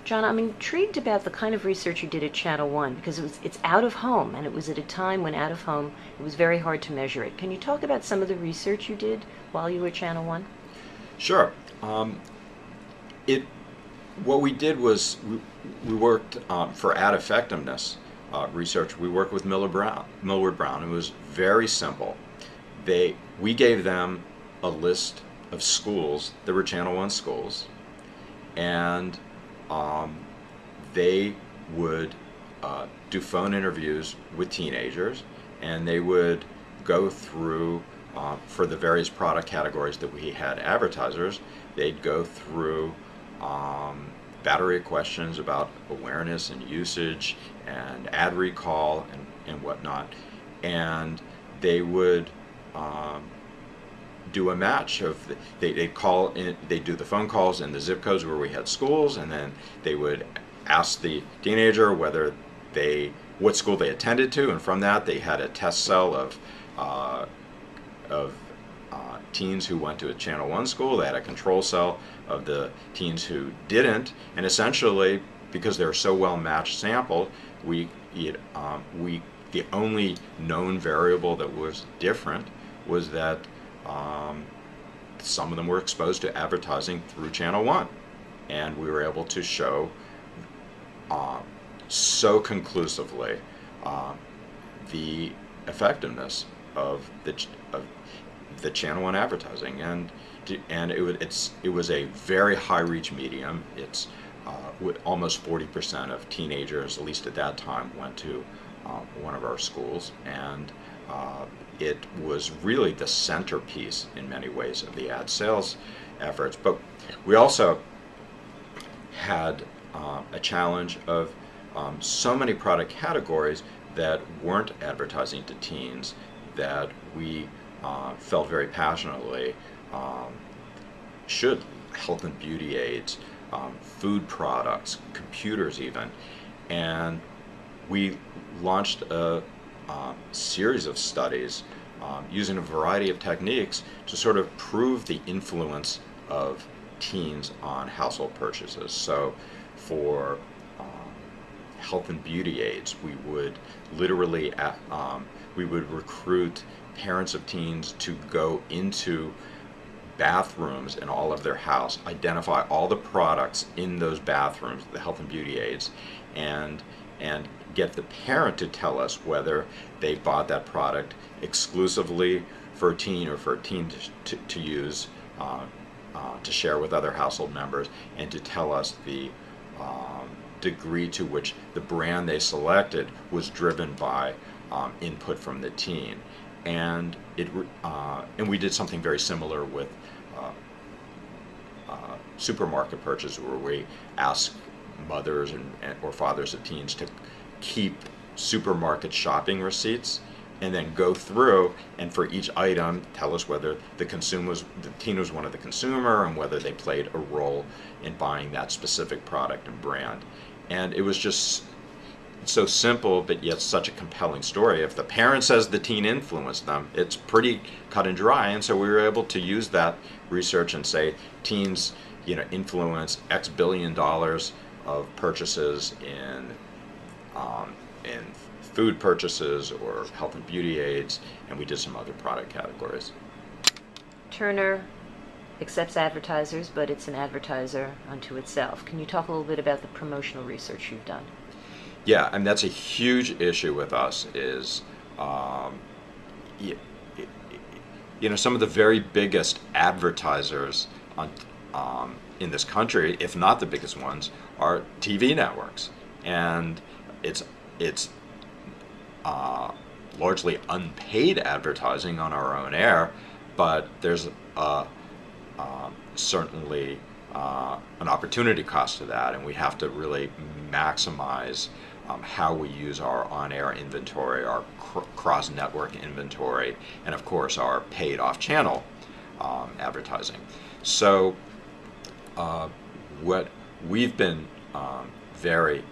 John, I'm intrigued about the kind of research you did at Channel One because it's out of home, and it was at a time when out of home it was very hard to measure it. Can you talk about some of the research you did while you were at Channel One? Sure. It what we did was we worked for ad effectiveness research. We worked with Millward Brown. It was very simple. We gave them a list of schools that were Channel One schools, and they would do phone interviews with teenagers, and they would go through for the various product categories that we had advertisers. They'd go through battery questions about awareness and usage and ad recall and whatnot, and they would do a match of they'd call in, they'd do the phone calls in the zip codes where we had schools, and then they would ask the teenager what school they attended to, and from that they had a test cell of teens who went to a Channel One school. They had a control cell of the teens who didn't, and essentially, because they're so well matched sampled, the only known variable that was different was that some of them were exposed to advertising through Channel One, and we were able to show so conclusively the effectiveness of the Channel One advertising, and it was a very high reach medium. It's with almost 40% of teenagers, at least at that time, went to one of our schools, and it was really the centerpiece in many ways of the ad sales efforts. But we also had a challenge of so many product categories that weren't advertising to teens that we felt very passionately should. Health and beauty aids, food products, computers even, and we launched a series of studies using a variety of techniques to sort of prove the influence of teens on household purchases. So for health and beauty aids, we would literally we would recruit parents of teens to go into bathrooms in all of their house, identify all the products in those bathrooms, the health and beauty aids, and get the parent to tell us whether they bought that product exclusively for a teen or for a teen to use to share with other household members, and to tell us the degree to which the brand they selected was driven by input from the teen. And we did something very similar with supermarket purchases, where we asked mothers or fathers of teens to keep supermarket shopping receipts, and then go through and for each item tell us whether the teen was one of the consumer, and whether they played a role in buying that specific product and brand. And it was just so simple, but yet such a compelling story. If the parent says the teen influenced them, it's pretty cut and dry. And so we were able to use that research and say teens, influence X billion dollars of purchases in food purchases or health and beauty aids, and we did some other product categories. Turner accepts advertisers, but it's an advertiser unto itself. Can you talk a little bit about the promotional research you've done? Yeah, and that's a huge issue with us is, some of the very biggest advertisers in this country, if not the biggest ones, are TV networks, and it's largely unpaid advertising on our own air, but there's certainly an opportunity cost to that, and we have to really maximize how we use our on-air inventory, our cross-network inventory, and of course our paid off-channel advertising. So what we've been very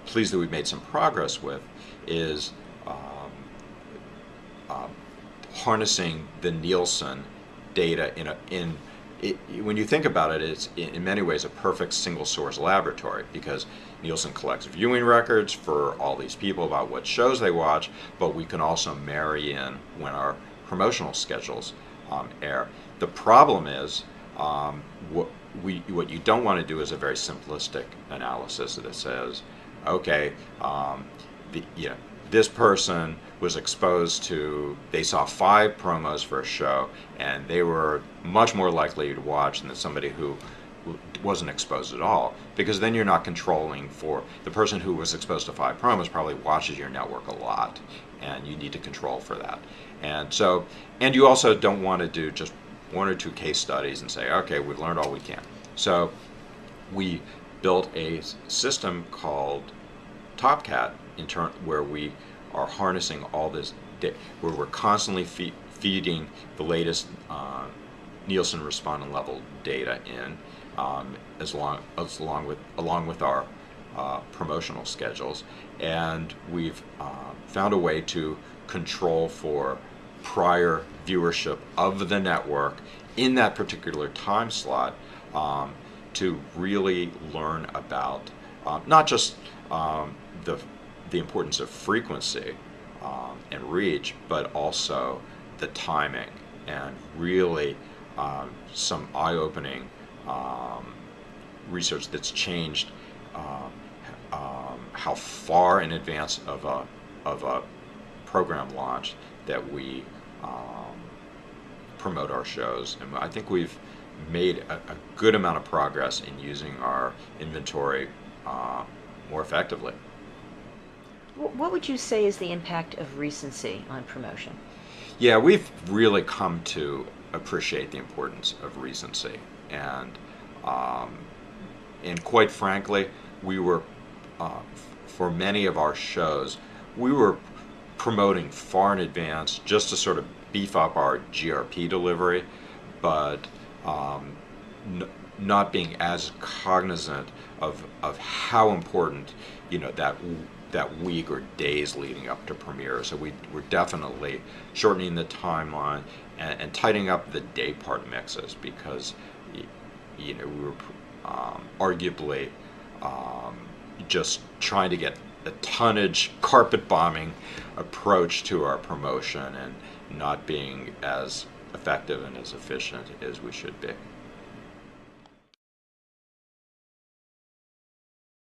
pleased that we've made some progress with is harnessing the Nielsen data in when you think about it, it's in many ways a perfect single source laboratory because Nielsen collects viewing records for all these people about what shows they watch, but we can also marry in when our promotional schedules air. The problem is what you don't want to do is a very simplistic analysis that says, okay, this person was exposed to, they saw 5 promos for a show, and they were much more likely to watch than somebody who wasn't exposed at all, because then you're not controlling for the person who was exposed to 5 promos probably watches your network a lot, and you need to control for that. And you also don't want to do just 1 or 2 case studies and say, okay, we've learned all we can. So we built a system called TopCat where we are harnessing all this data, where we're constantly feeding the latest Nielsen respondent level data in, along with our promotional schedules, and we've found a way to control for prior viewership of the network in that particular time slot, to really learn about not just the importance of frequency and reach, but also the timing, and really some eye-opening research that's changed how far in advance of a program launch that we promote our shows. And I think we've made a good amount of progress in using our inventory more effectively. What would you say is the impact of recency on promotion? Yeah, we've really come to appreciate the importance of recency, and quite frankly, we were for many of our shows, we were promoting far in advance just to sort of beef up our GRP delivery, but not being as cognizant of how important that week or days leading up to premiere. So we're definitely shortening the timeline and tightening up the day part mixes, because we were arguably just trying to get a tonnage carpet bombing approach to our promotion and not being as effective and as efficient as we should be.